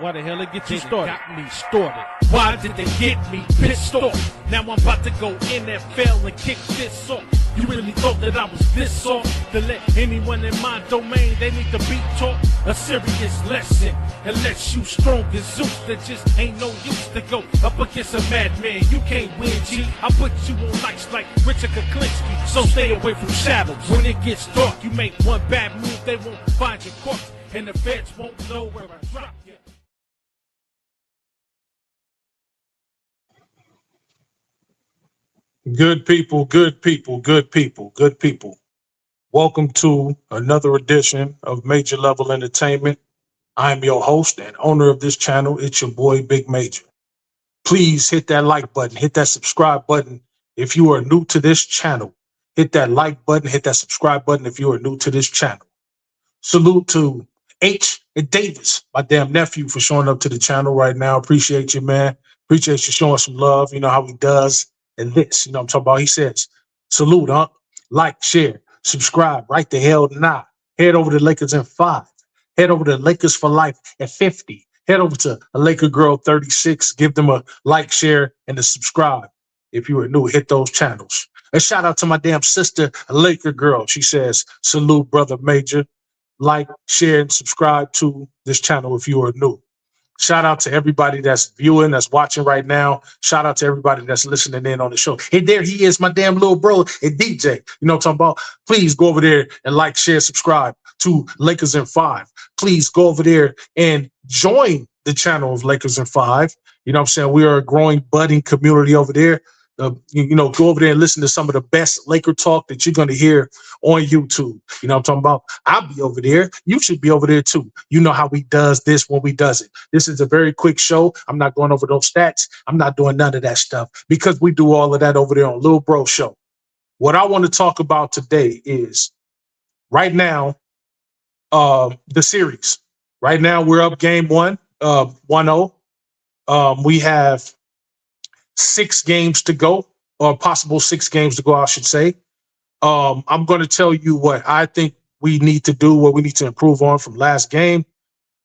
Why the hell it get you started? Got me started. Why did they get me pissed off? Now I'm about to go NFL and kick this off. You really thought that I was this off? To let anyone in my domain, they need to be taught a serious lesson. Unless you strong as Zeus, there just ain't no use to go up against a madman. You can't win, G. I put you on ice like Richard Kuklinski. So stay away from shadows. When it gets dark, you make one bad move, they won't find your corpse. And the feds won't know where I drop you. Good people, good people, good people, good people. Welcome to another edition of Major Level Entertainment. I'm your host and owner of this channel. It's your boy, Big Major. Please hit that like button, hit that subscribe button if you are new to this channel. Hit that like button, hit that subscribe button if you are new to this channel. Salute to H and Davis, my damn nephew, for showing up to the channel right now. Appreciate you, man. Appreciate you showing some love. You know how he does. And this, you know what I'm talking about? He says, salute, huh? Like, share, subscribe, right the hell now. Head over to Lakers in 5. Head over to Lakers for Life at 50. Head over to a Laker Girl 36. Give them a like, share, and a subscribe. If you are new, hit those channels. A shout out to my damn sister, a Laker Girl. She says, salute, brother Major. Like, share, and subscribe to this channel if you are new. Shout out to everybody that's viewing, that's watching right now. Shout out to everybody that's listening in on the show. Hey, there he is, my damn little bro, and DJ. You know what I'm talking about? Please go over there and like, share, subscribe to Lakers in 5. Please go over there and join the channel of Lakers in 5. You know what I'm saying? We are a growing, budding community over there. You know, go over there and listen to some of the best Laker talk that you're going to hear on YouTube. You know what I'm talking about? I'll be over there. You should be over there too. You know how we does this when we does it. This is a very quick show. I'm not going over those stats. I'm not doing none of that stuff because we do all of that over there on Lil Bro Show. What I want to talk about today is right now, the series. Right now, we're up game 1, 1-0. We have 6 games to go, or possible 6 games to go, I should say. I'm going to tell you what I think we need to do, what we need to improve on from last game,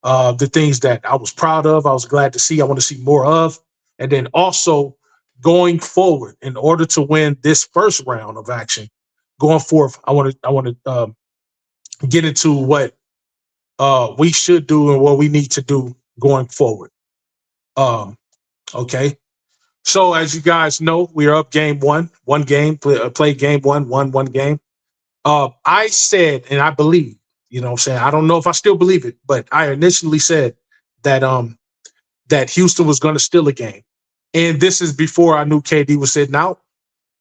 the things that I was proud of, I was glad to see, I want to see more of, and then also going forward, in order to win this first round of action, going forth, I want to get into what we should do and what we need to do going forward. Okay. So as you guys know, we are up game 1, one game, play game 1, one game. I said, and I believe, you know what I'm saying? I don't know if I still believe it, but I initially said that that Houston was going to steal a game. And this is before I knew KD was sitting out.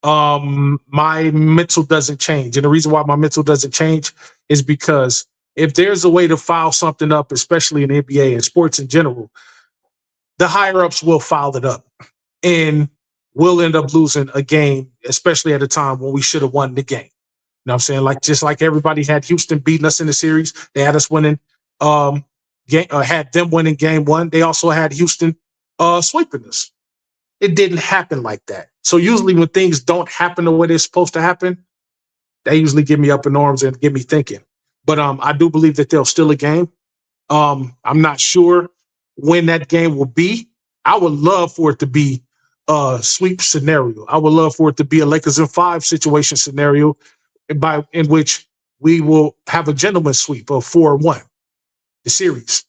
My mental doesn't change. And the reason why my mental doesn't change is because if there's a way to foul something up, especially in the NBA and sports in general, the higher ups will foul it up. And we'll end up losing a game, especially at a time when we should have won the game. You know what I'm saying? Like, just like everybody had Houston beating us in the series, they had us winning, had them winning game 1. They also had Houston sweeping us. It didn't happen like that. So usually when things don't happen the way they're supposed to happen, they usually get me up in arms and get me thinking. But I do believe that they'll steal a game. I'm not sure when that game will be. I would love for it to be a sweep scenario. I would love for it to be a Lakers in 5 situation scenario in which we will have a gentleman's sweep of 4-1, the series.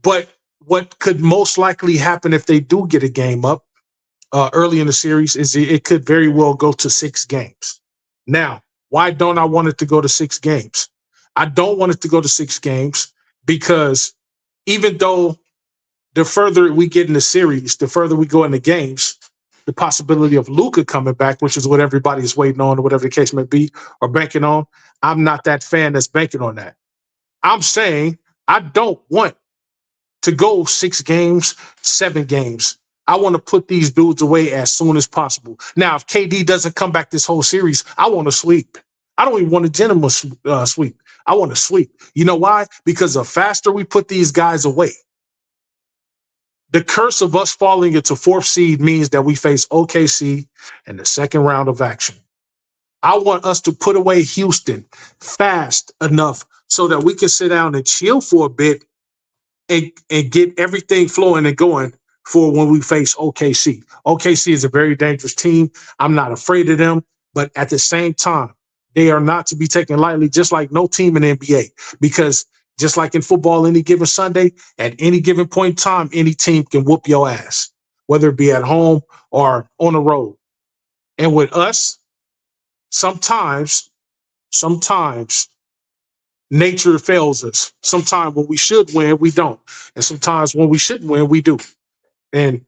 But what could most likely happen if they do get a game up early in the series is it could very well go to 6 games. Now, why don't I want it to go to 6 games? I don't want it to go to 6 games because even though the further we get in the series, the further we go in the games, the possibility of Luka coming back, which is what everybody is waiting on, or whatever the case may be, or banking on, I'm not that fan that's banking on that. I'm saying I don't want to go 6 games, 7 games. I want to put these dudes away as soon as possible. Now, if KD doesn't come back this whole series, I want to sweep. I don't even want a gentleman's sweep. I want to sweep. You know why? Because the faster we put these guys away, the curse of us falling into 4th seed means that we face OKC in the second round of action. I want us to put away Houston fast enough so that we can sit down and chill for a bit and get everything flowing and going for when we face OKC. OKC is a very dangerous team. I'm not afraid of them, but at the same time, they are not to be taken lightly, just like no team in the NBA, because just like in football, any given Sunday, at any given point in time, any team can whoop your ass, whether it be at home or on the road. And with us, sometimes nature fails us. Sometimes when we should win, we don't. And sometimes when we shouldn't win, we do. And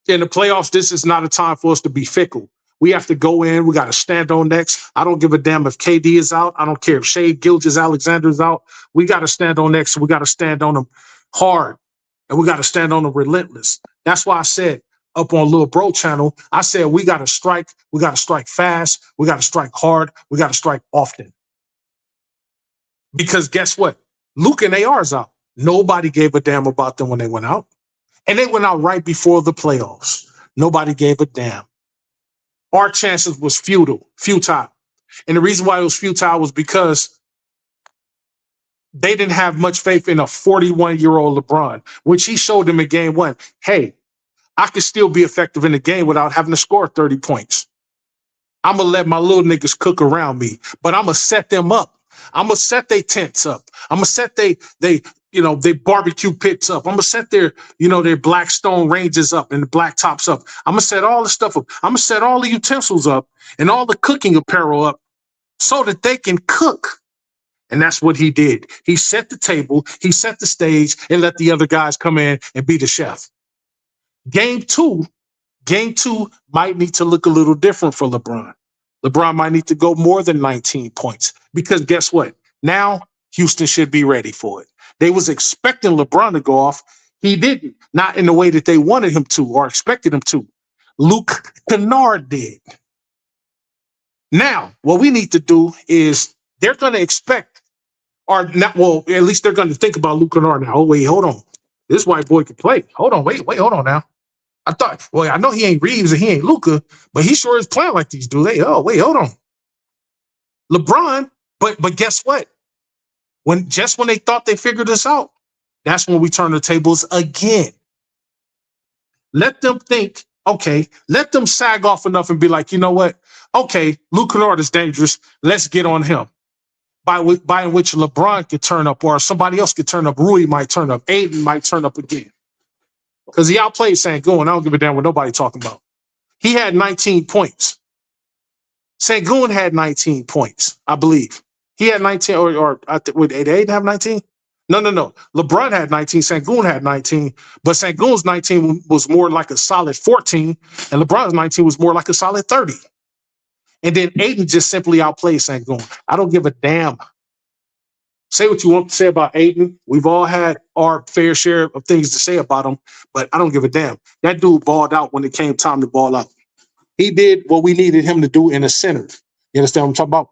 in the playoffs, this is not a time for us to be fickle. We have to go in. We got to stand on next. I don't give a damn if KD is out. I don't care if Shai Gilgeous-Alexander is out. We got to stand on next. We got to stand on them hard. And we got to stand on them relentless. That's why I said up on Lil Bro channel, I said we got to strike. We got to strike fast. We got to strike hard. We got to strike often. Because guess what? Luke and AR's out. Nobody gave a damn about them when they went out. And they went out right before the playoffs. Nobody gave a damn. Our chances was futile. And the reason why it was futile was because they didn't have much faith in a 41-year-old LeBron, which he showed them in game one. Hey, I could still be effective in the game without having to score 30 points. I'm going to let my little niggas cook around me, but I'm going to set them up. I'm going to set their tents up. I'm going to set they barbecue pits up. I'm going to set their black stone ranges up and the black tops up. I'm going to set all the stuff up. I'm going to set all the utensils up and all the cooking apparel up so that they can cook. And that's what he did. He set the table, he set the stage, and let the other guys come in and be the chef. Game two might need to look a little different for LeBron. LeBron might need to go more than 19 points because guess what? Now Houston should be ready for it. They was expecting LeBron to go off. He didn't, not in the way that they wanted him to or expected him to. Luke Kennard did. Now, what we need to do is they're going to expect, or not, well, at least they're going to think about Luke Kennard now. Oh, wait, hold on. This white boy can play. Hold on, wait, hold on now. I know he ain't Reeves and he ain't Luka, but he sure is playing like these dudes. Wait, hold on. LeBron, but guess what? When they thought they figured this out, that's when we turn the tables again. Let them think, okay, let them sag off enough and be like, you know what? Okay, Luke Kennard is dangerous. Let's get on him. By which LeBron could turn up, or somebody else could turn up. Rui might turn up. Aiden might turn up again. Because he outplayed Sengun. I don't give a damn what nobody talking about. He had 19 points. Sengun had 19 points, I believe. He had 19, or would Aiden have 19? No. LeBron had 19. Sengun had 19. But Sengun's 19 was more like a solid 14. And LeBron's 19 was more like a solid 30. And then Aiden just simply outplayed Sengun. I don't give a damn. Say what you want to say about Aiden. We've all had our fair share of things to say about him, but I don't give a damn. That dude balled out when it came time to ball out. He did what we needed him to do in the center. You understand what I'm talking about?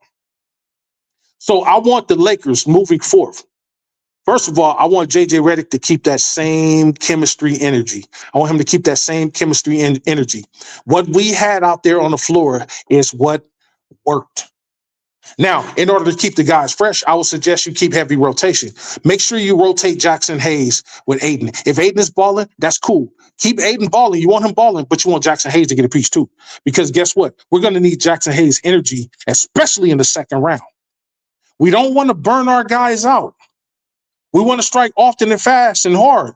So I want the Lakers moving forth. First of all, I want JJ Redick to keep that same chemistry energy. I want him to keep that same chemistry and energy. What we had out there on the floor is what worked. Now, in order to keep the guys fresh, I would suggest you keep heavy rotation. Make sure you rotate Jackson Hayes with Aiden. If Aiden is balling, that's cool. Keep Aiden balling. You want him balling, but you want Jackson Hayes to get a piece too. Because guess what? We're going to need Jackson Hayes' energy, especially in the second round. We don't want to burn our guys out. We want to strike often and fast and hard,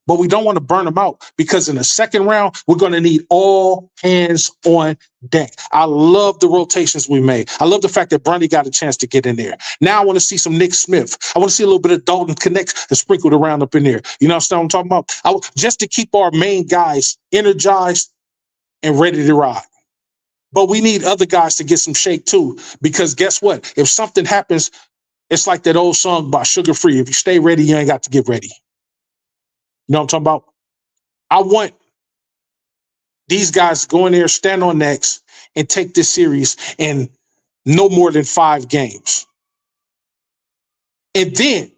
but we don't want to burn them out because in the second round, we're going to need all hands on deck. I love the rotations we made. I love the fact that Bronny got a chance to get in there. Now I want to see some Nick Smith. I want to see a little bit of Dalton Connect sprinkled around up in there. You know what I'm talking about? Just to keep our main guys energized and ready to ride. But we need other guys to get some shake too, because guess what? If something happens, it's like that old song by Sugar Free. If you stay ready, you ain't got to get ready. You know what I'm talking about? I want these guys to go in there, stand on next, and take this series in no more than 5 games. And then,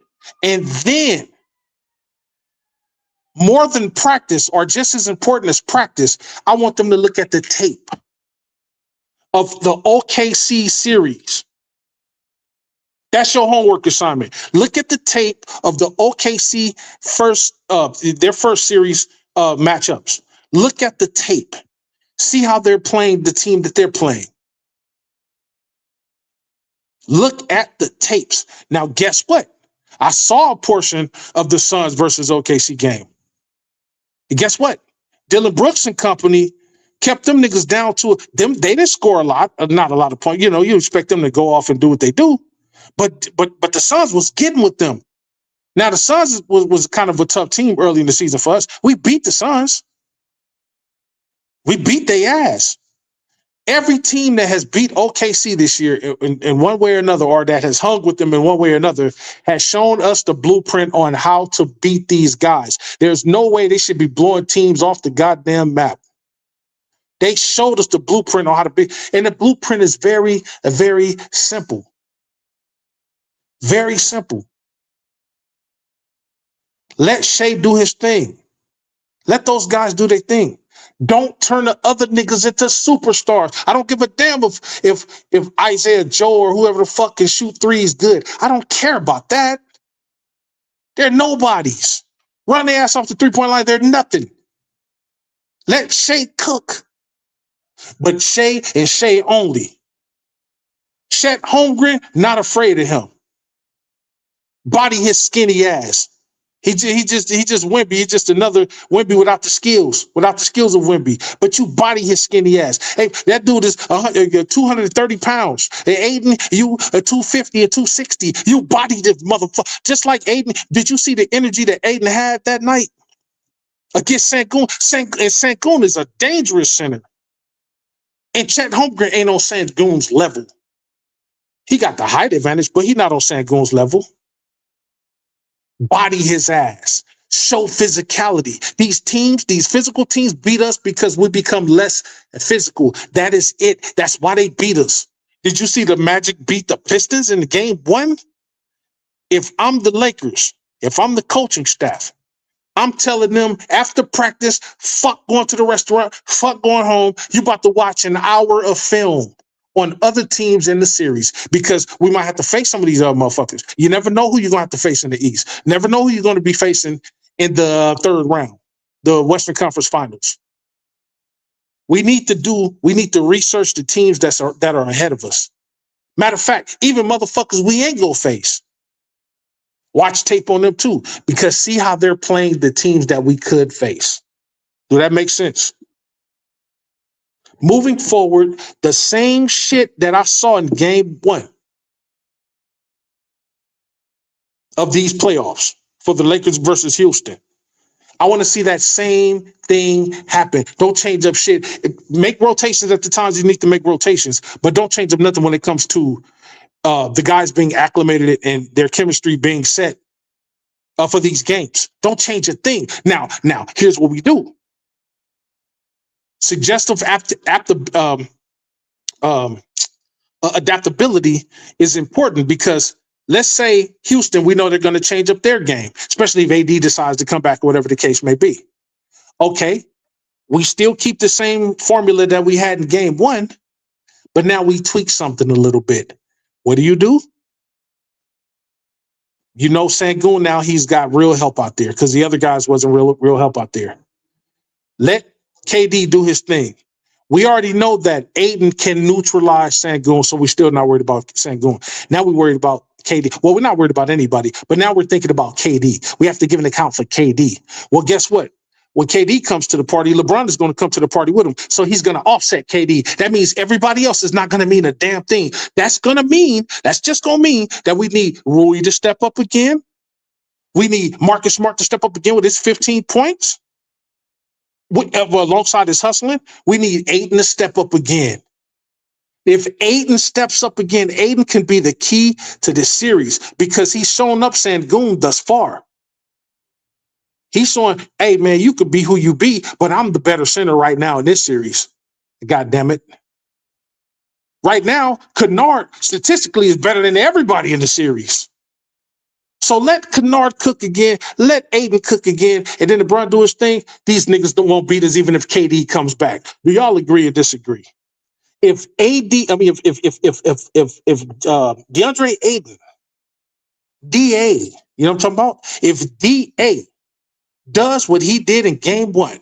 more than practice, or just as important as practice, I want them to look at the tape of the OKC series. That's your homework assignment. Look at the tape of the OKC their first series matchups. Look at the tape. See how they're playing the team that they're playing. Look at the tapes. Now, guess what? I saw a portion of the Suns versus OKC game. And guess what? Dylan Brooks and company kept them niggas down to them. They didn't score a lot, not a lot of points. You know, you expect them to go off and do what they do, but the Suns was getting with them. Now the Suns was kind of a tough team early in the season for us. We beat the Suns. We beat their ass. Every team that has beat OKC this year in one way or another, or that has hung with them in one way or another, has shown us the blueprint on how to beat these guys. There's no way they should be blowing teams off the goddamn map. They showed us the blueprint on how to beat, and the blueprint is very, very simple. Very simple. Let Shea do his thing. Let those guys do their thing. Don't turn the other niggas into superstars. I don't give a damn if Isaiah Joe or whoever the fuck can shoot threes good. I don't care about that. They're nobodies. Run their ass off the three-point line. They're nothing. Let Shea cook. But Shea and Shea only. Chet Holmgren, not afraid of him. Body his skinny ass. He just Wemby. He's just another Wemby without the skills of Wemby. But you body his skinny ass. Hey, that dude is 230 pounds. Hey, Aiden, you 250 or 260. You body this motherfucker. Just like Aiden. Did you see the energy that Aiden had that night against Sengun? And Sengun is a dangerous center. And Chet Holmgren ain't on Sengun's level. He got the height advantage, but he's not on Sengun's level. Body his ass. Show physicality. These physical teams beat us because we become less physical. That is it. That's why they beat us. Did you see the Magic beat the Pistons in the game 1? If I'm the Lakers, if I'm the coaching staff, I'm telling them after practice, fuck going to the restaurant, fuck going home. You about to watch an hour of film on other teams in the series, because we might have to face some of these other motherfuckers. You never know who you're going to have to face in the East. Never know who you're going to be facing in the third round, the Western Conference Finals. We need to research the teams that are ahead of us. Matter of fact, even motherfuckers we ain't gonna face. Watch tape on them too, because see how they're playing the teams that we could face. Do that make sense? Moving forward, the same shit that I saw in game 1 of these playoffs for the Lakers versus Houston. I want to see that same thing happen. Don't change up shit. Make rotations at the times you need to make rotations, but don't change up nothing when it comes to the guys being acclimated and their chemistry being set for these games. Don't change a thing. Now, here's what we do. Suggestive adaptability is important, because let's say Houston, we know they're going to change up their game, especially if AD decides to come back or whatever the case may be. Okay, we still keep the same formula that we had in game 1, but now we tweak something a little bit. What do? You know, Sengun now, he's got real help out there because the other guys wasn't real help out there. Let KD do his thing. We already know that Aiden can neutralize Sengun, so we're still not worried about Sengun. Now we're worried about KD. Well, we're not worried about anybody, but now we're thinking about KD. We have to give an account for KD. Well, guess what? When KD comes to the party, LeBron is going to come to the party with him. So he's going to offset KD. That means everybody else is not going to mean a damn thing. That's just going to mean that we need Rui to step up again. We need Marcus Smart to step up again with his 15 points. Alongside his hustling, we need Aiden to step up again. If Aiden steps up again, Aiden can be the key to this series because he's shown up Sengun thus far. He's showing, hey, man, you could be who you be, but I'm the better center right now in this series. God damn it. Right now, Kennard statistically is better than everybody in the series. So let Kennard cook again, let Aiden cook again, and then LeBron do his thing. These niggas won't beat us even if KD comes back. Do y'all agree or disagree? If DeAndre Ayton DA, you know what I'm talking about? If DA does what he did in game one,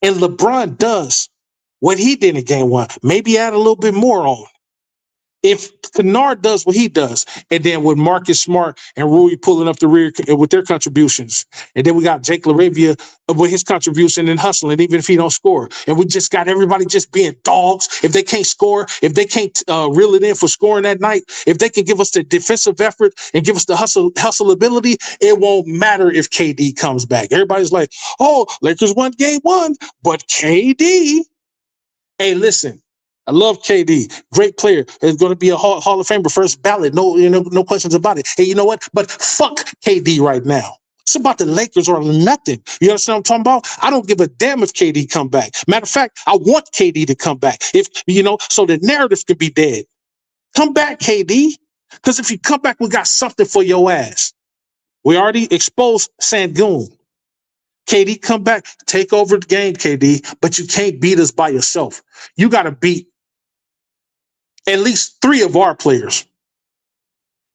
and LeBron does what he did in game one, maybe add a little bit more on. If Kennard does what he does, and then with Marcus Smart and Rui pulling up the rear with their contributions, and then we got Jake LaRavia with his contribution and hustling, even if he don't score, and we just got everybody just being dogs. If they can't score, if they can't reel it in for scoring that night, if they can give us the defensive effort and give us the hustle ability, it won't matter if KD comes back. Everybody's like, "Oh, Lakers won game one, but KD." Hey, listen. I love KD, great player. Is going to be a Hall of Famer, first ballot. No questions about it. Hey, you know what? But fuck KD right now. It's about the Lakers or nothing. You understand what I'm talking about? I don't give a damn if KD come back. Matter of fact, I want KD to come back. If so the narrative could be dead. Come back, KD. Because if you come back, we got something for your ass. We already exposed Sangoon. KD, come back, take over the game, KD. But you can't beat us by yourself. You got to beat at least 3 of our players.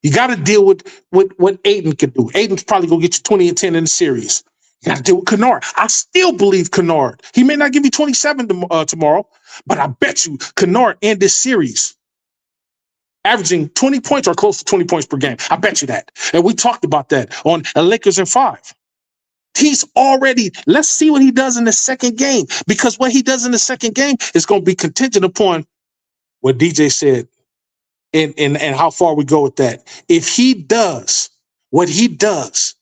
You got to deal with what Aiden can do. Aiden's probably going to get you 20 and 10 in the series. You got to deal with Kennard. I still believe Kennard. He may not give you 27 tomorrow, but I bet you Kennard in this series averaging 20 points or close to 20 points per game. I bet you that. And we talked about that on Lakers in 5. He's already, let's see what he does in the second game, because what he does in the second game is going to be contingent upon what DJ said and how far we go with that. If he does what he does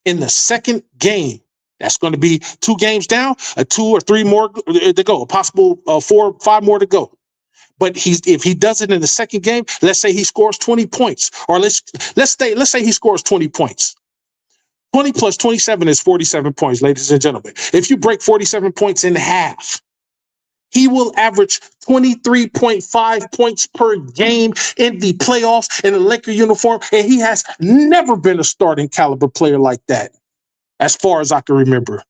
in the second game, that's going to be 2 games down, 2 or 3 more to go, a possible 4 or 5 more to go. But if he does it in the second game, let's say he scores 20 points, or let's say he scores 20 points. 20 plus 27 is 47 points, ladies and gentlemen. If you break 47 points in half, he will average 23.5 points per game in the playoffs in a Laker uniform, and he has never been a starting caliber player like that, as far as I can remember.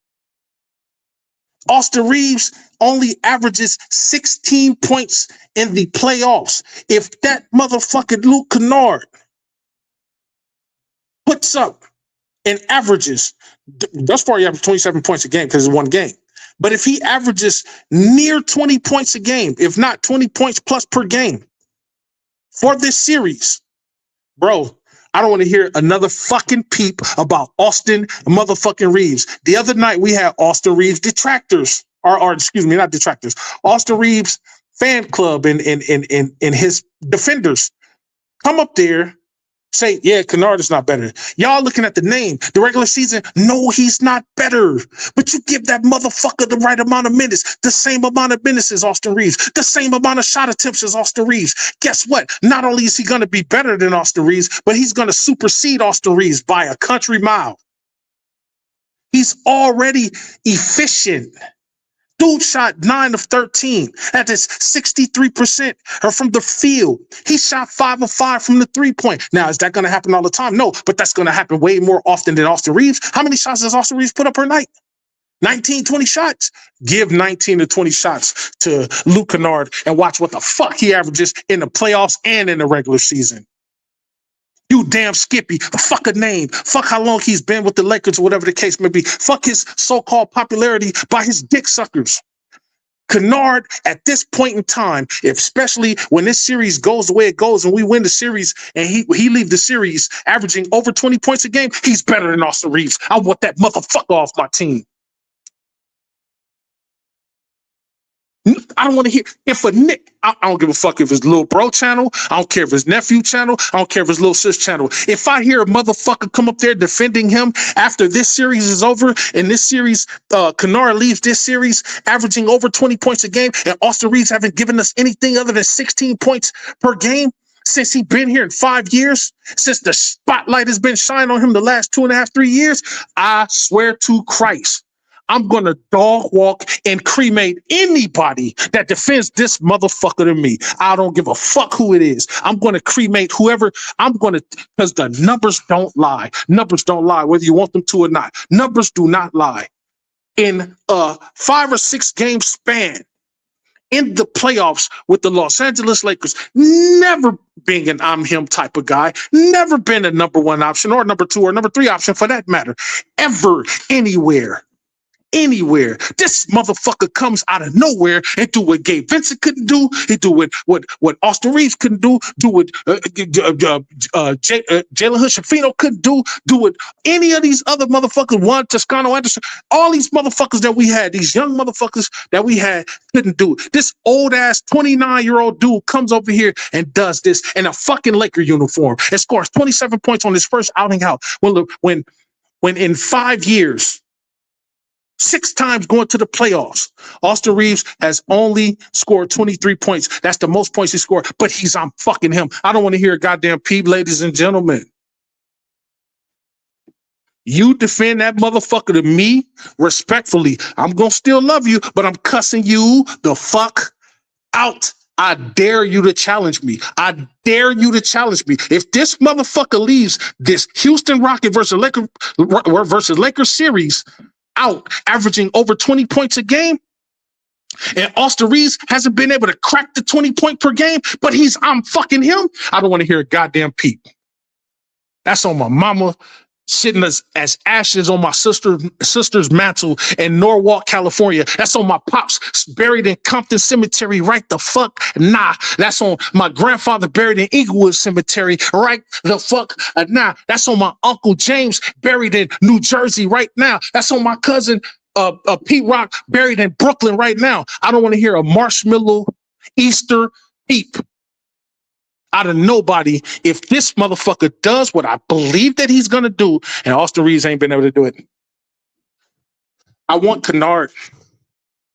Austin Reeves only averages 16 points in the playoffs. If that motherfucking Luke Kennard puts up and averages, thus far he averaged 27 points a game because it's one game. But if he averages near 20 points a game, if not 20 points plus per game for this series, bro, I don't want to hear another fucking peep about Austin motherfucking Reeves. The other night we had Austin Reeves detractors, or excuse me, not detractors, Austin Reeves fan club and his defenders come up there, say, yeah, Kennard is not better. Y'all looking at the name, the regular season, no, he's not better. But you give that motherfucker the right amount of minutes, the same amount of minutes as Austin Reeves, the same amount of shot attempts as Austin Reeves. Guess what? Not only is he going to be better than Austin Reeves, but he's going to supersede Austin Reeves by a country mile. He's already efficient. Dude shot 9 of 13. That is 63% from the field. He shot 5 of 5 from the 3-point. Now, is that going to happen all the time? No, but that's going to happen way more often than Austin Reeves. How many shots does Austin Reeves put up per night? 19, 20 shots. Give 19 to 20 shots to Luke Kennard and watch what the fuck he averages in the playoffs and in the regular season. You damn Skippy. Fuck a name. Fuck how long he's been with the Lakers or whatever the case may be. Fuck his so-called popularity by his dick suckers. Kennard, at this point in time, especially when this series goes the way it goes and we win the series and he leave the series averaging over 20 points a game, he's better than Austin Reeves. I want that motherfucker off my team. I don't want to hear if a Nick. I don't give a fuck if it's little bro channel. I don't care if it's nephew channel. I don't care if it's little sis channel. If I hear a motherfucker come up there defending him after this series is over and this series, Kennard leaves this series averaging over 20 points a game, and Austin Reeves haven't given us anything other than 16 points per game since he's been here in 5 years, since the spotlight has been shining on him the last 2.5, 3 years, I swear to Christ, I'm going to dog walk and cremate anybody that defends this motherfucker to me. I don't give a fuck who it is. I'm going to cremate whoever because the numbers don't lie. Numbers don't lie, whether you want them to or not. Numbers do not lie. In a 5 or 6 game span, in the playoffs with the Los Angeles Lakers, never being an I'm him type of guy, never been a number one option or number two or number three option for that matter, ever, anywhere. This motherfucker comes out of nowhere and do what Gabe Vincent couldn't do. He do what Austin Reeves couldn't do what Jalen Hood-Schifino couldn't do what any of these other motherfuckers, Juan Toscano Anderson, all these motherfuckers that we had, these young motherfuckers that we had couldn't do. This old ass 29-year-old dude comes over here and does this in a fucking Laker uniform and scores 27 points on his first outing out when in 5 years, 6 times going to the playoffs, Austin Reeves has only scored 23 points. That's the most points he scored, but I'm fucking him. I don't want to hear a goddamn peep, ladies and gentlemen. You defend that motherfucker to me respectfully. I'm going to still love you, but I'm cussing you the fuck out. I dare you to challenge me. I dare you to challenge me. If this motherfucker leaves this Houston Rocket versus Lakers series out, averaging over 20 points a game, and Austin Reeves hasn't been able to crack the 20 point per game, but I'm fucking him, I don't want to hear a goddamn peep. That's on my mama, sitting as ashes on my sister's mantle in Norwalk, California. That's on my pops, buried in Compton Cemetery, right the fuck nah. That's on my grandfather, buried in Inglewood Cemetery, right the fuck nah. That's on my Uncle James, buried in New Jersey right now. That's on my cousin Pete Rock, buried in Brooklyn right now. I don't want to hear a marshmallow Easter peep out of nobody if this motherfucker does what I believe that he's gonna do, and Austin Reeves ain't been able to do it. I want Kennard.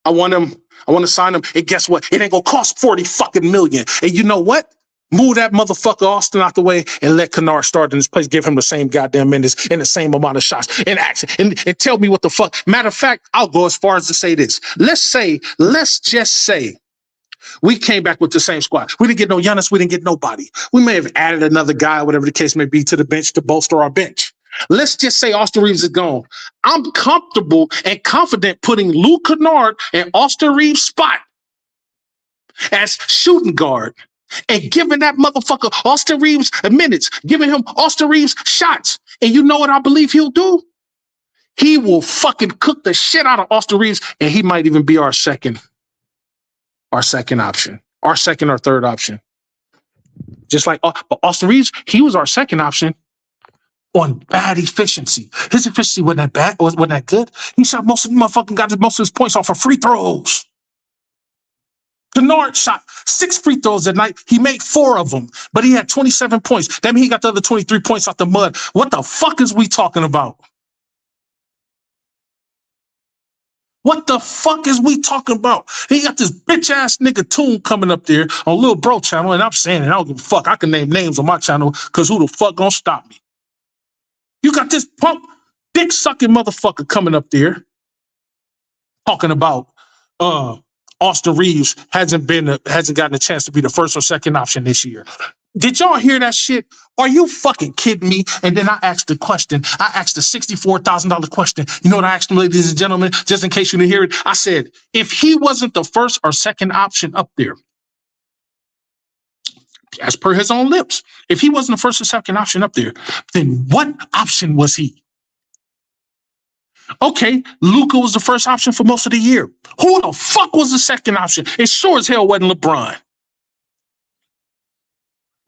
I want him. I want to sign him. And guess what? It ain't gonna cost 40 fucking million. And you know what? Move that motherfucker Austin out the way and let Kennard start in his place. Give him the same goddamn minutes and the same amount of shots and action. And tell me what the fuck. Matter of fact, I'll go as far as to say this. Let's just say we came back with the same squad. We didn't get no Giannis. We didn't get nobody. We may have added another guy, whatever the case may be, to the bench to bolster our bench. Let's just say Austin Reeves is gone. I'm comfortable and confident putting Luke Kennard in Austin Reeves' spot as shooting guard and giving that motherfucker Austin Reeves minutes, giving him Austin Reeves shots. And you know what I believe he'll do? He will fucking cook the shit out of Austin Reeves, and he might even be our second option, our second or third option. Just like but Austin Reeves, he was our second option on bad efficiency. His efficiency wasn't that bad, wasn't that good. He shot most of his points off of free throws. Kennard shot 6 free throws that night. He made 4 of them, but he had 27 points. That means he got the other 23 points out the mud. What the fuck is we talking about? What the fuck is we talking about? He got this bitch ass nigga Tune coming up there on Lil Bro channel, and I'm saying it. I don't give a fuck. I can name names on my channel because who the fuck gonna stop me? You got this punk dick sucking motherfucker coming up there talking about Austin Reeves hasn't gotten a chance to be the first or second option this year. Did y'all hear that shit? Are you fucking kidding me? And then I asked the question. I asked the $64,000 question. You know what I asked him, ladies and gentlemen, just in case you didn't hear it? I said, if he wasn't the first or second option up there, as per his own lips, if he wasn't the first or second option up there, then what option was he? Okay, Luka was the first option for most of the year. Who the fuck was the second option? It sure as hell wasn't LeBron.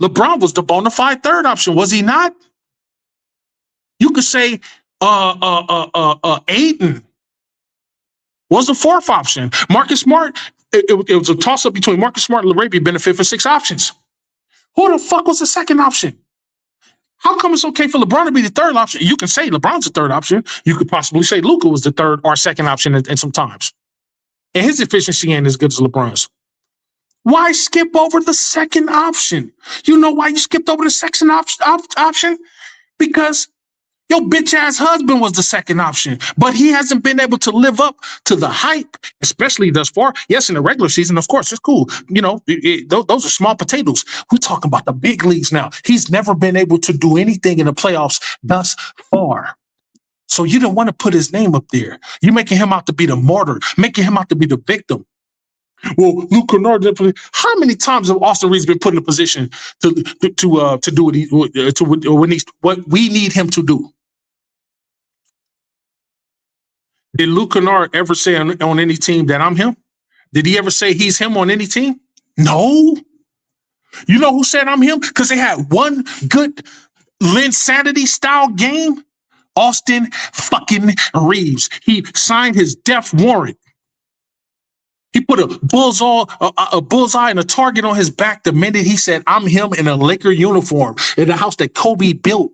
LeBron was the bona fide third option, was he not? You could say Aiden was the fourth option. Marcus Smart, it was a toss-up between Marcus Smart and LaRavia benefit for 6 options. Who the fuck was the second option? How come it's okay for LeBron to be the third option? You can say LeBron's the third option. You could possibly say Luka was the third or second option in some times. And his efficiency ain't as good as LeBron's. Why skip over the second option? You know why you skipped over the second option? Because your bitch ass husband was the second option, but he hasn't been able to live up to the hype, especially thus far. Yes, in the regular season, of course, it's cool. You know, those are small potatoes. We're talking about the big leagues now. He's never been able to do anything in the playoffs thus far. So you didn't want to put his name up there. You're making him out to be the martyr, making him out to be the victim. Well, Luke Kennard didn't play. How many times have Austin Reeves been put in a position to do what we need him to do? Did Luke Kennard ever say on any team that I'm him? Did he ever say he's him on any team? No. You know who said I'm him? Because they had one good Linsanity style game. Austin fucking Reeves. He signed his death warrant. He put a bullseye and a target on his back the minute he said, I'm him in a Laker uniform in the house that Kobe built.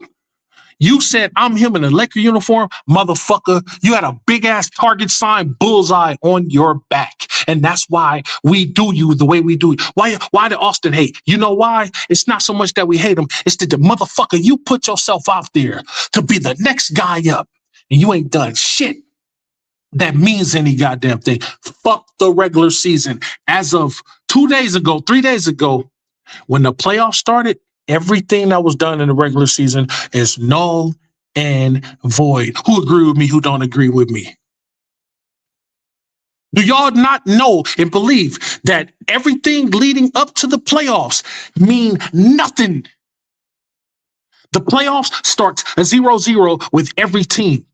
You said, I'm him in a Laker uniform, motherfucker. You had a big ass target sign bullseye on your back. And that's why we do you the way we do it. Why did Austin hate? You know why? It's not so much that we hate him. It's that the motherfucker, you put yourself out there to be the next guy up and you ain't done shit that means any goddamn thing. Fuck the regular season. As of 3 days ago, when the playoffs started, everything that was done in the regular season is null and void. Who agree with me? Who don't agree with me? Do y'all not know and believe that everything leading up to the playoffs mean nothing? The playoffs starts 0-0 with every team.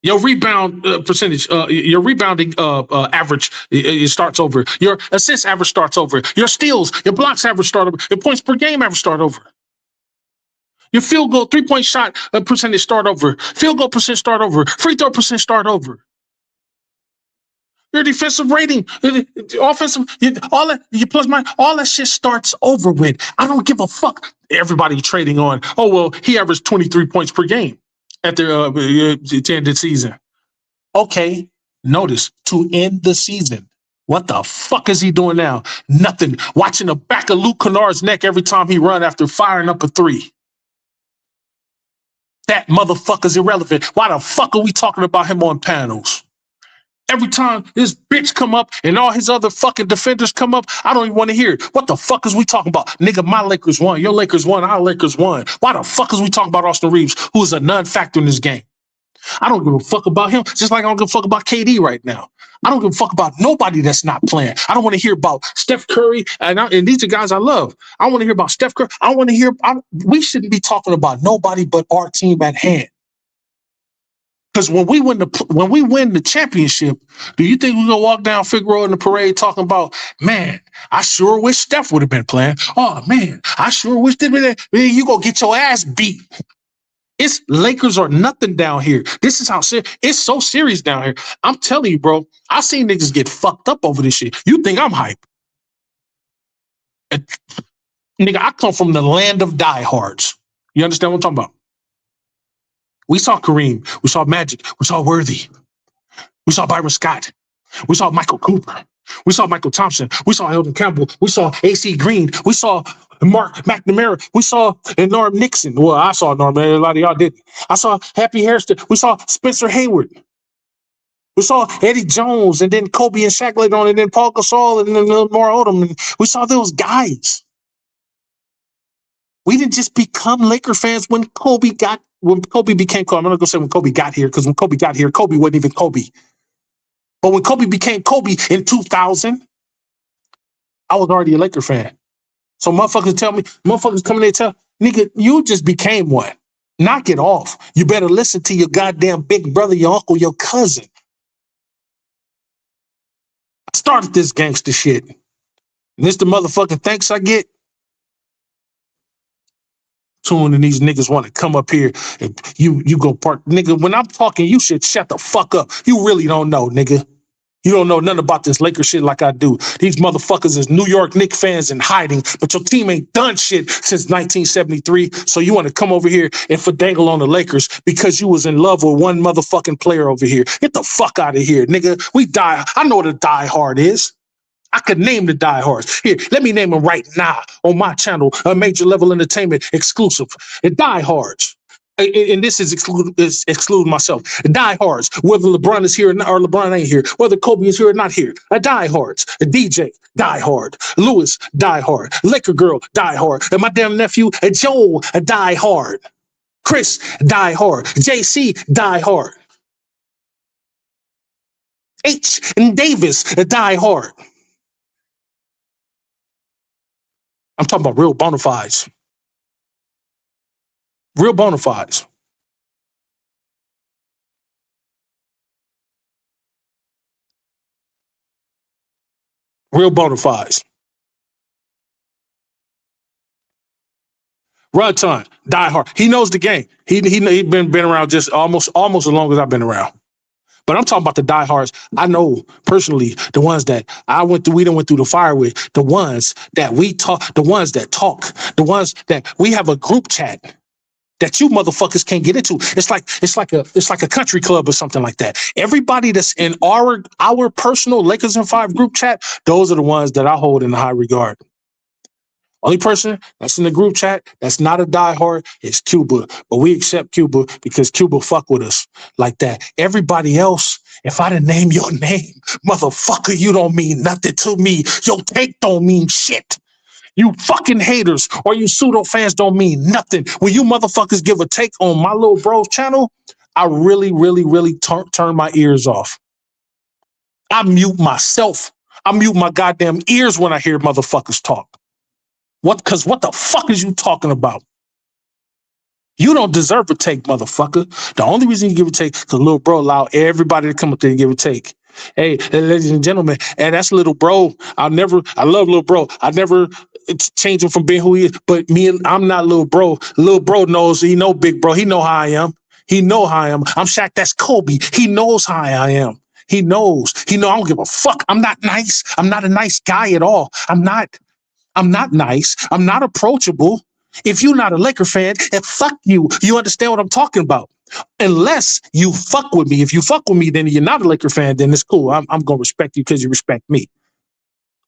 Your rebound percentage, your rebounding average, it starts over. Your assist average starts over. Your steals, your blocks average start over. Your points per game average start over. Your field goal, 3-point shot percentage start over. Field goal percent start over. Free throw percent start over. Your defensive rating, offensive, all that, you plus my, all that shit starts over with. I don't give a fuck. Everybody trading on, oh, well, he averaged 23 points per game at the end of the season. Okay, notice, to end the season. What the fuck is he doing now? Nothing. Watching the back of Luke Kennard's neck every time he run after firing up a three. That motherfucker's irrelevant. Why the fuck are we talking about him on panels? Every time this bitch come up and all his other fucking defenders come up, I don't even want to hear it. What the fuck is we talking about? Nigga, my Lakers won. Your Lakers won. Our Lakers won. Why the fuck is we talking about Austin Reeves, who is a non-factor in this game? I don't give a fuck about him, just like I don't give a fuck about KD right now. I don't give a fuck about nobody that's not playing. I don't want to hear about Steph Curry, and these are guys I love. I want to hear about Steph Curry. I want to hear, we shouldn't be talking about nobody but our team at hand. Because when we win the championship, do you think we're gonna walk down Figueroa in the parade talking about, man, I sure wish Steph would have been playing. Oh man, I sure wish you gonna get your ass beat. It's Lakers or nothing down here. This is how it's so serious down here. I'm telling you, bro. I seen niggas get fucked up over this shit. You think I'm hype? Nigga, I come from the land of diehards. You understand what I'm talking about? We saw Kareem. We saw Magic. We saw Worthy. We saw Byron Scott. We saw Michael Cooper. We saw Michael Thompson. We saw Eldon Campbell. We saw AC Green. We saw Mark McNamara. We saw Norm Nixon. Well, I saw Norm. A lot of y'all didn't. I saw Happy Hairston. We saw Spencer Hayward. We saw Eddie Jones, and then Kobe and Shaq later on, and then Paul Gasol, and then Lamar Odom. And we saw those guys. We didn't just become Laker fans when Kobe became Kobe. I'm not going to say when Kobe got here, because when Kobe got here, Kobe wasn't even Kobe. But when Kobe became Kobe in 2000, I was already a Laker fan. So motherfuckers coming in and tell, nigga, you just became one. Knock it off. You better listen to your goddamn big brother, your uncle, your cousin. I started this gangster shit. And this the motherfucking thanks I get. Tune and these niggas want to come up here and you go part. Nigga, when I'm talking, you should shut the fuck up. You really don't know, nigga. You don't know nothing about this Laker shit like I do. These motherfuckers is New York Knicks fans in hiding, but your team ain't done shit since 1973. So you want to come over here and finagle on the Lakers because you was in love with one motherfucking player over here. Get the fuck out of here, nigga. We die. I know what a die hard is. I could name the diehards. Here, let me name them right now on my channel, a Major Level Entertainment exclusive. The diehards. And this is exclude myself. Diehards, whether LeBron is here or LeBron ain't here, whether Kobe is here or not here. Diehards, a DJ, diehard. Lewis, diehard. Laker girl, diehard. And my damn nephew, Joel, a diehard. Chris, diehard. JC, diehard. H and Davis, die hard. I'm talking about real bona fides. Real bona fides. Real bona fides. Runtime, die hard. He knows the game. He been around just almost as long as I've been around. But I'm talking about the diehards. I know personally the ones that we done went through the fire with, the ones that we talk, the ones that talk, the ones that we have a group chat that you motherfuckers can't get into. It's like a country club or something like that. Everybody that's in our personal Lakers in 5 group chat, those are the ones that I hold in high regard. Only person that's in the group chat that's not a diehard is Cuba. But we accept Cuba because Cuba fuck with us like that. Everybody else, if I didn't name your name, motherfucker, you don't mean nothing to me. Your take don't mean shit. You fucking haters or you pseudo fans don't mean nothing. When you motherfuckers give a take on my little bro's channel, I really, really, really turn my ears off. I mute myself. I mute my goddamn ears when I hear motherfuckers talk. Because what the fuck is you talking about? You don't deserve a take, motherfucker. The only reason you give a take is because little bro allowed everybody to come up there and give a take. Hey, ladies and gentlemen, and that's little bro. I love little bro. I never change him from being who he is. But I'm not little bro. Little bro knows, he know big bro. He know how I am. He know how I am. I'm Shaq, that's Kobe. He knows how I am. He knows. I don't give a fuck. I'm not nice. I'm not a nice guy at all. I'm not nice. I'm not approachable. If you're not a Laker fan, then fuck you. You understand what I'm talking about? Unless you fuck with me. If you fuck with me, then you're not a Laker fan, then it's cool. I'm going to respect you because you respect me.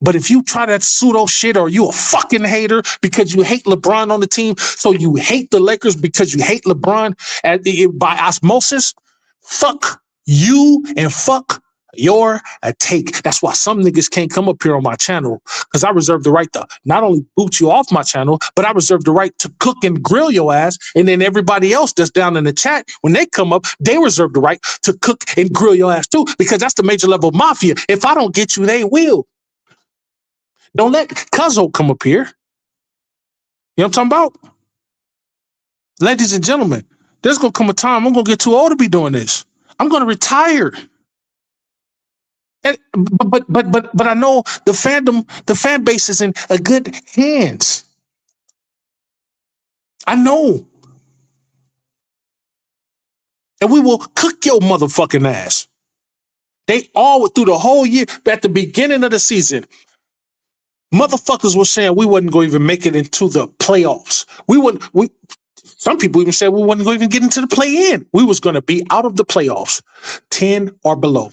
But if you try that pseudo shit or you a fucking hater because you hate LeBron on the team, so you hate the Lakers because you hate LeBron by osmosis, fuck you and fuck your take. That's why some niggas can't come up here on my channel, because I reserve the right to not only boot you off my channel, but I reserve the right to cook and grill your ass. And then everybody else that's down in the chat, when they come up, they reserve the right to cook and grill your ass too, because that's the major level mafia. If I don't get you, they will. Don't let Cuzzo come up here. You know what I'm talking about? Ladies and gentlemen, there's going to come a time I'm going to get too old to be doing this. I'm going to retire. But I know the fan base is in a good hands. I know. And we will cook your motherfucking ass. They all through the whole year, at the beginning of the season, motherfuckers were saying we wasn't going to even make it into the playoffs. Some people even said we wasn't going to even get into the play-in. We was going to be out of the playoffs, 10 or below.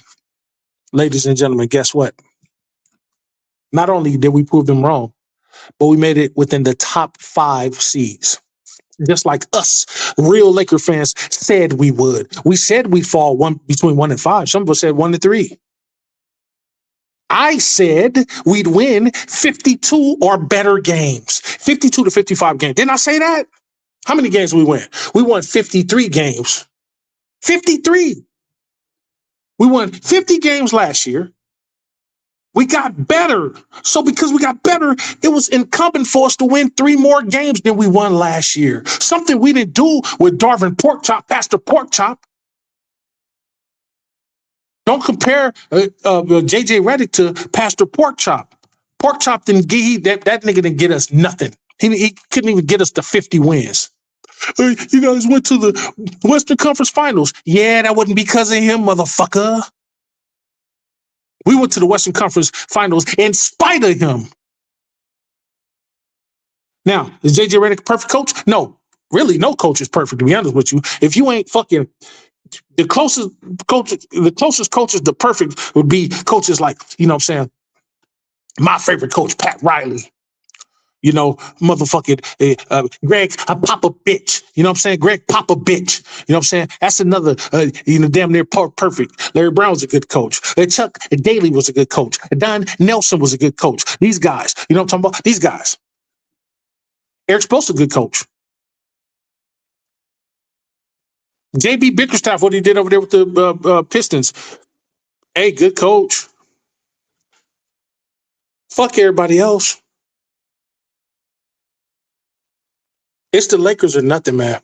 Ladies and gentlemen, guess what? Not only did we prove them wrong, but we made it within the top 5 seeds. Just like us, real Laker fans said we would. We said we'd fall between 1 and 5. Some of us said 1 and 3. I said we'd win 52 or better games, 52 to 55 games. Didn't I say that? How many games we win? We won 53 games. 53. We won 50 games last year. We got better. So because we got better, it was incumbent for us to win 3 more games than we won last year. Something we didn't do with Darvin Porkchop, Pastor Porkchop. Don't compare JJ Redick to Pastor Porkchop. Porkchop didn't get that nigga didn't get us nothing. He couldn't even get us to 50 wins. You guys went to the Western Conference Finals. Yeah, that wasn't because of him, motherfucker. We went to the Western Conference Finals in spite of him. Now, is JJ Redick a perfect coach? No. Really, no coach is perfect, to be honest with you. If you ain't fucking the closest coaches to perfect would be coaches like, you know what I'm saying, my favorite coach, Pat Riley. You know, motherfucking Greg Popovich. You know what I'm saying? Greg Popovich. You know what I'm saying? That's another, damn near perfect. Larry Brown was a good coach. Chuck Daly was a good coach. Don Nelson was a good coach. These guys, you know what I'm talking about? These guys. Eric Spoelstra's a good coach. JB Bickerstaff, what he did over there with the Pistons. Hey, good coach. Fuck everybody else. It's the Lakers or nothing, man.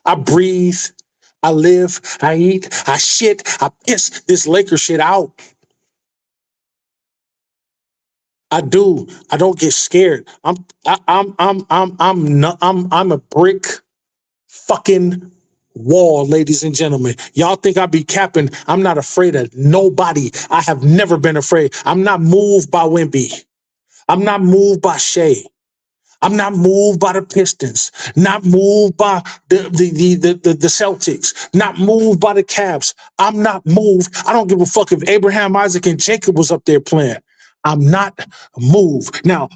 I breathe, I live, I eat, I shit, I piss this Laker shit out. I do. I don't get scared. I'm a brick fucking wall, ladies and gentlemen. Y'all think I be capping? I'm not afraid of nobody. I have never been afraid. I'm not moved by Wemby. I'm not moved by Shea. I'm not moved by the Pistons, not moved by the Celtics, not moved by the Cavs. I'm not moved. I don't give a fuck if Abraham, Isaac, and Jacob was up there playing. I'm not moved. Now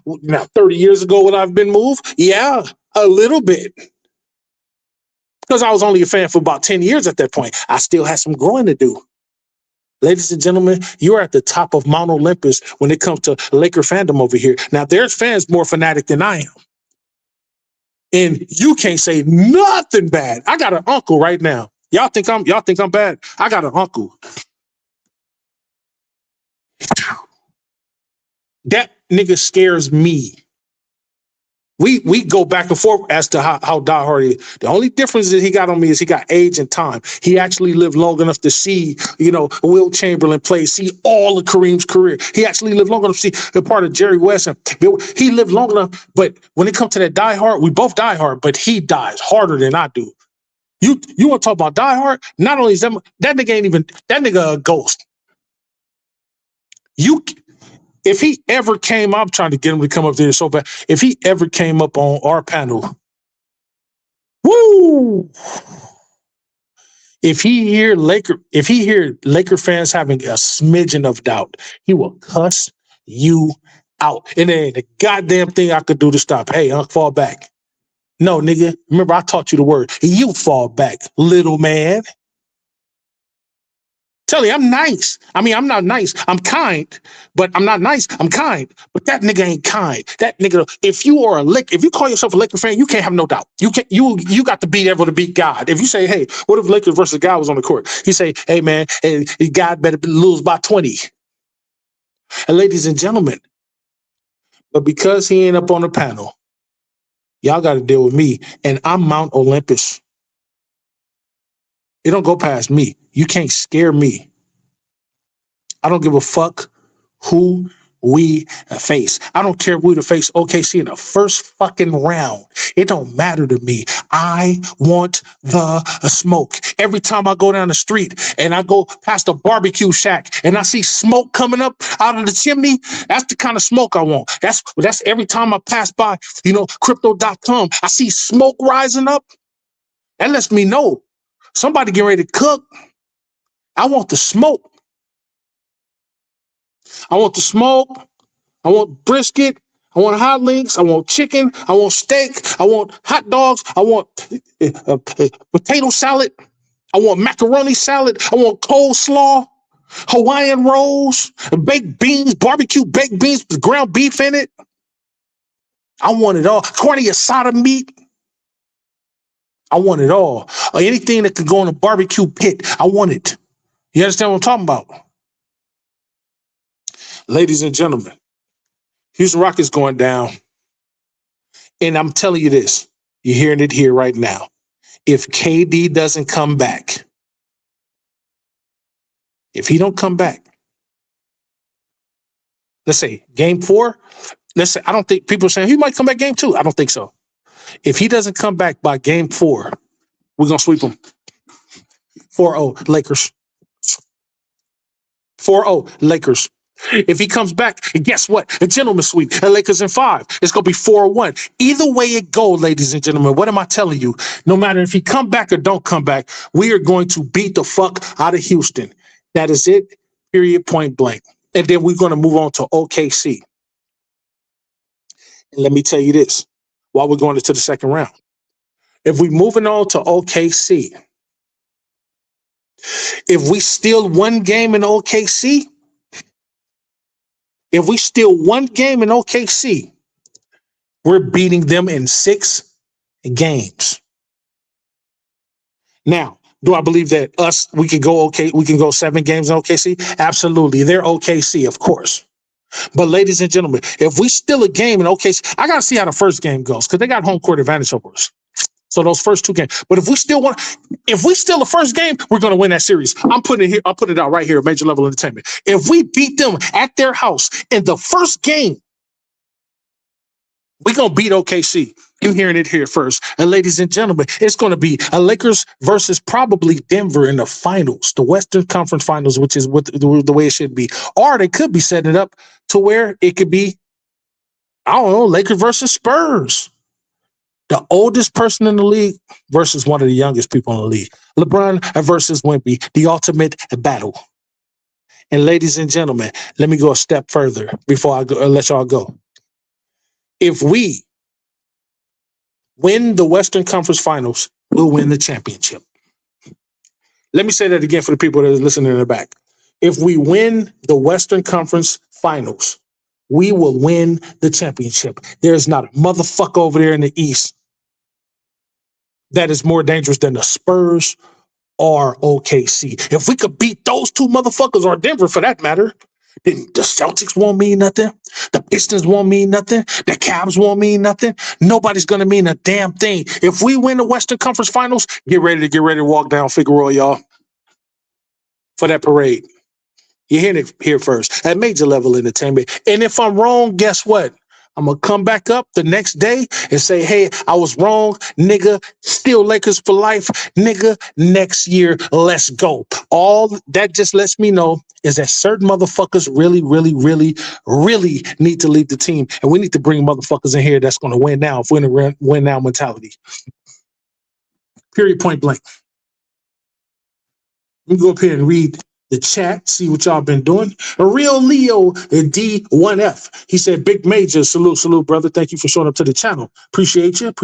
30 years ago, would I have been moved? Yeah, a little bit. Because I was only a fan for about 10 years at that point. I still had some growing to do. Ladies and gentlemen, you're at the top of Mount Olympus when it comes to Laker fandom over here. Now, there's fans more fanatic than I am. And you can't say nothing bad. I got an uncle right now. Y'all think I'm bad? I got an uncle. That nigga scares me. We go back and forth as to how diehard he is. The only difference that he got on me is he got age and time. He actually lived long enough to see, Will Chamberlain play, see all of Kareem's career. He actually lived long enough to see the part of Jerry West. And he lived long enough, but when it comes to that diehard, we both die hard, but he dies harder than I do. You want to talk about diehard? Not only is that nigga a ghost. If he ever came, I'm trying to get him to come up there so bad. If he ever came up on our panel, woo! If he hear Laker fans having a smidgen of doubt, he will cuss you out. And there ain't a goddamn thing I could do to stop. Hey, fall back. No, nigga. Remember, I taught you the word. You fall back, little man. Tell you, I'm nice. I mean, I'm not nice. I'm kind, but I'm not nice. I'm kind, but that nigga ain't kind. That nigga, if you call yourself a Laker fan, you can't have no doubt. You got to be able to beat God. If you say, hey, what if Lakers versus God was on the court? You say, hey man, God better lose by 20. And ladies and gentlemen, but because he ain't up on the panel, y'all got to deal with me, and I'm Mount Olympus. It don't go past me. You can't scare me. I don't give a fuck who we face. I don't care if we to face OKC in the first fucking round. It don't matter to me. I want the smoke. Every time I go down the street and I go past a barbecue shack and I see smoke coming up out of the chimney, that's the kind of smoke I want. That's every time I pass by, crypto.com, I see smoke rising up. That lets me know somebody getting ready to cook. I want the smoke. I want the smoke. I want brisket. I want hot links. I want chicken. I want steak. I want hot dogs. I want potato salad. I want macaroni salad. I want coleslaw, Hawaiian rolls, baked beans, barbecue baked beans with ground beef in it. I want it all. Corn asada meat. I want it all. Or anything that could go in a barbecue pit. I want it. You understand what I'm talking about? Ladies and gentlemen, Houston Rockets going down. And I'm telling you this, you're hearing it here right now. If KD doesn't come back, if he don't come back, let's say game 4, let's say, I don't think people are saying he might come back game 2. I don't think so. If he doesn't come back by game 4, we're going to sweep him. 4-0 Lakers. 4-0 Lakers. If he comes back, guess what? A gentleman sweep. The Lakers in 5. It's going to be 4-1. Either way it goes, ladies and gentlemen, what am I telling you? No matter if he come back or don't come back, we are going to beat the fuck out of Houston. That is it, period, point blank. And then we're going to move on to OKC. And let me tell you this, while we're going into the second round. If we're moving on to OKC, if we steal one game in OKC, we're beating them in 6 games. Now, Do I believe that we can go okay? We can go 7 games in OKC? Absolutely. They're OKC, of course. But ladies and gentlemen, if we steal a game in OKC, I gotta see how the first game goes because they got home court advantage over us. So those first 2 games. But if we steal the first game, we're gonna win that series. I'm putting it here. I'll put it out right here at Major Level Entertainment. If we beat them at their house in the first game, we're going to beat OKC. You're hearing it here first. And ladies and gentlemen, it's going to be a Lakers versus probably Denver in the finals, the Western Conference Finals, which is the way it should be. Or they could be setting it up to where it could be, I don't know, Lakers versus Spurs. The oldest person in the league versus one of the youngest people in the league. LeBron versus Wemby, the ultimate battle. And ladies and gentlemen, let me go a step further before I go, let y'all go. If we win the Western Conference Finals, we'll win the championship. Let me say that again for the people that are listening in the back. If we win the Western Conference Finals, we will win the championship. There's not a motherfucker over there in the East that is more dangerous than the Spurs or OKC. If we could beat those 2 motherfuckers, or Denver for that matter, then the Celtics won't mean nothing. The Pistons won't mean nothing. The Cavs won't mean nothing. Nobody's going to mean a damn thing. If we win the Western Conference Finals, get ready to walk down Figueroa, y'all, for that parade. You hear it here first at Major Level Entertainment. And if I'm wrong, guess what? I'm going to come back up the next day and say, hey, I was wrong, nigga. Still Lakers for life, nigga. Next year, let's go. All that just lets me know is that certain motherfuckers really, really, really, really need to leave the team. And we need to bring motherfuckers in here that's going to win now, if we're in a win now mentality. Period, point blank. Let me go up here and read the chat, see what y'all been doing. A real Leo D1F. He said, Big Major, salute, brother. Thank you for showing up to the channel. Appreciate you.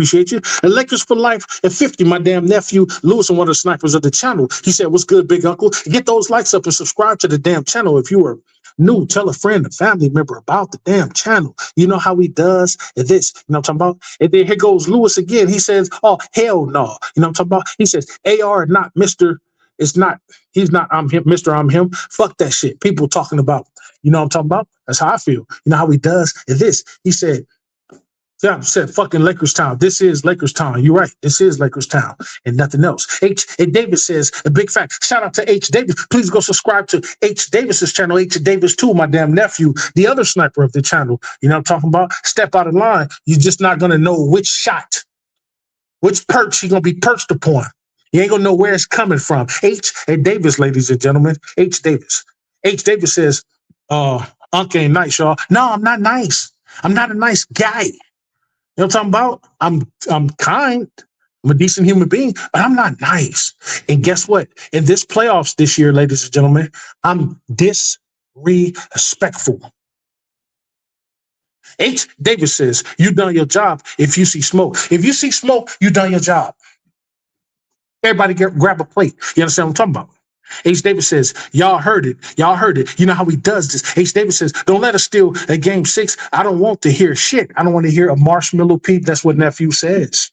And Lakers for life at 50, my damn nephew, Lewis, and one of the snipers of the channel. He said, what's good, big uncle? Get those likes up and subscribe to the damn channel. If you are new, tell a friend, a family member about the damn channel. You know how he does this. You know what I'm talking about? And then here goes Lewis again. He says, oh, hell no. You know what I'm talking about? He says, AR not Mr. It's not, he's not, I'm him, Mr. I'm him. Fuck that shit. People talking about, you know what I'm talking about? That's how I feel. You know how he does this. He said, fucking Lakers town. This is Lakers town. You're right. This is Lakers town and nothing else. H. Davis says, a big fact. Shout out to H. Davis. Please go subscribe to H. Davis's channel. H. Davis too, my damn nephew, the other sniper of the channel. You know what I'm talking about? Step out of line. You're just not going to know which shot, which perch you're going to be perched upon. You ain't gonna know where it's coming from. H. Davis, ladies and gentlemen. H. Davis. H. Davis says, Unc ain't nice, y'all. No, I'm not nice. I'm not a nice guy. You know what I'm talking about? I'm kind. I'm a decent human being, but I'm not nice. And guess what? In this playoffs this year, ladies and gentlemen, I'm disrespectful. H. Davis says, you done your job if you see smoke. If you see smoke, you done your job. Everybody grab a plate. You understand what I'm talking about? H. Davis says, y'all heard it. Y'all heard it. You know how he does this. H. Davis says, don't let us steal a game 6. I don't want to hear shit. I don't want to hear a marshmallow peep. That's what nephew says.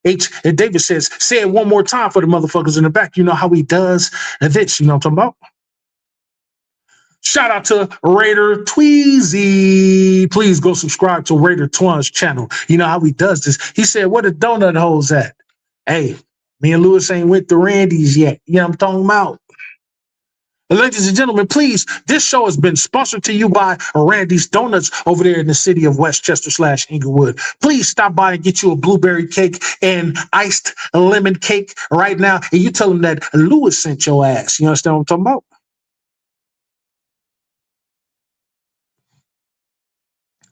H. Davis says, say it one more time for the motherfuckers in the back. You know how he does this. You know what I'm talking about? Shout out to Raider Tweezy. Please go subscribe to Raider Twan's channel. You know how he does this. He said, where the donut holes at? Hey, me and Lewis ain't went to Randy's yet. You know what I'm talking about? Ladies and gentlemen, please, this show has been sponsored to you by Randy's Donuts over there in the city of Westchester / Inglewood. Please stop by and get you a blueberry cake and iced lemon cake right now. And you tell them that Lewis sent your ass. You understand what I'm talking about?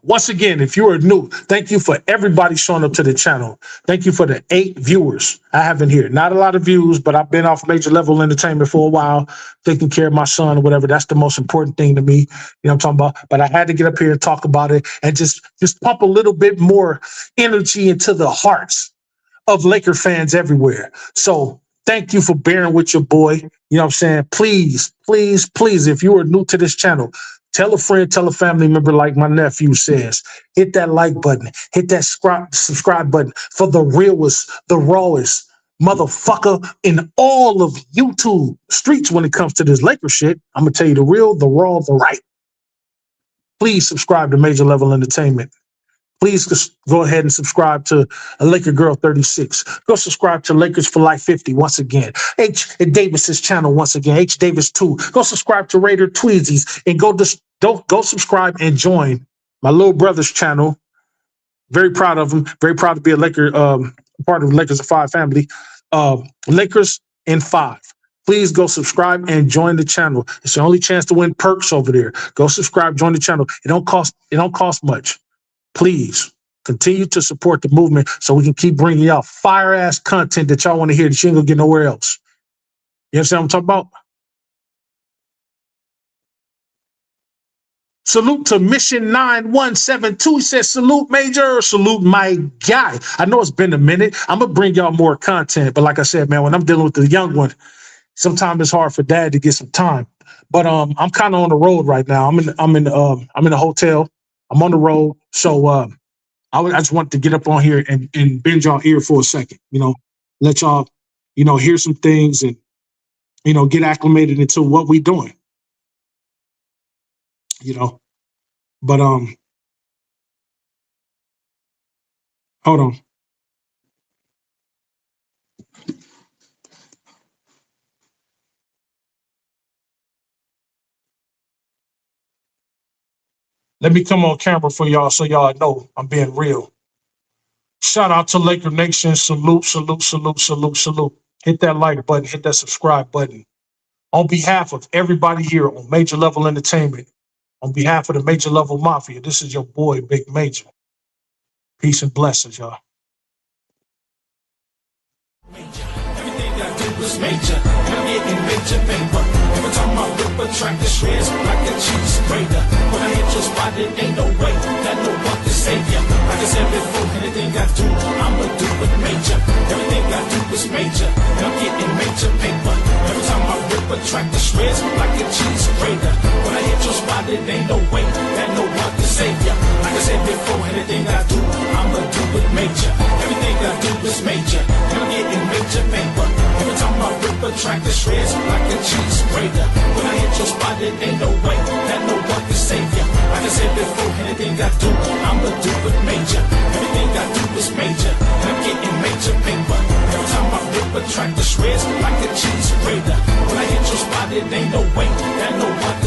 Once again, if you are new, thank you for everybody showing up to the channel. Thank you for the 8 viewers I have in here. Not a lot of views, but I've been off Major Level Entertainment for a while, taking care of my son or whatever. That's the most important thing to me. You know what I'm talking about? But I had to get up here and talk about it and just pump a little bit more energy into the hearts of Laker fans everywhere. So thank you for bearing with your boy. You know what I'm saying? Please, please, please, if you are new to this channel, tell a friend, tell a family member, like my nephew says. Hit that like button. Hit that subscribe button for the realest, the rawest, motherfucker in all of YouTube streets when it comes to this Laker shit. I'm going to tell you the real, the raw, the right. Please subscribe to Major Level Entertainment. Please go ahead and subscribe to a Laker Girl 36. Go subscribe to Lakers for Life 50 once again. H. Davis's channel once again. H. Davis 2. Go subscribe to Raider Tweezies and go subscribe and join my little brother's channel. Very proud of him. Very proud to be a Laker, part of the Lakers of 5 family. Lakers in 5. Please go subscribe and join the channel. It's the only chance to win perks over there. Go subscribe, join the channel. It don't cost much. Please continue to support the movement so we can keep bringing y'all fire-ass content that y'all want to hear that you ain't gonna get nowhere else. You understand what I'm talking about? Salute to Mission 9172. He says, salute, Major. Salute, my guy. I know it's been a minute. I'm going to bring y'all more content. But like I said, man, when I'm dealing with the young one, sometimes it's hard for dad to get some time. But I'm kind of on the road right now. I'm in a hotel. I'm on the road. So I just wanted to get up on here and bend y'all ear for a second. Let y'all, hear some things and, get acclimated into what we doing. But hold on. Let me come on camera for y'all so y'all know I'm being real. Shout out to Laker Nation. Salute, salute, salute, salute, salute. Hit that like button, hit that subscribe button. On behalf of everybody here on Major Level Entertainment, on behalf of the Major Level Mafia, this is your boy, Big Major. Peace and blessings, y'all. Everything I do is major. I'm getting major paper. Every time I whip a track, the shreds like a cheese grater. When I hit your spot, it ain't no way that no one can save ya. Like I said before, anything I do, I'ma do it major. Everything I do is major. And I'm getting major paper. Every time I whip a track, the shreds like a cheese grater. When I hit your spot, it ain't no way that no one can save ya. Like I said before, anything I do, I'ma do it major. Everything I do is major. And I'm getting major paper. Every time I rip a track, the shreds like a cheese grater. When I hit your spot, it ain't no way that no one can save ya. Like I said before, anything I do, I'ma do it major. Everything I do is major. And I'm getting major paper. Every time I rip a track, the shreds like a cheese grater. When I hit your spot, it ain't no way that no one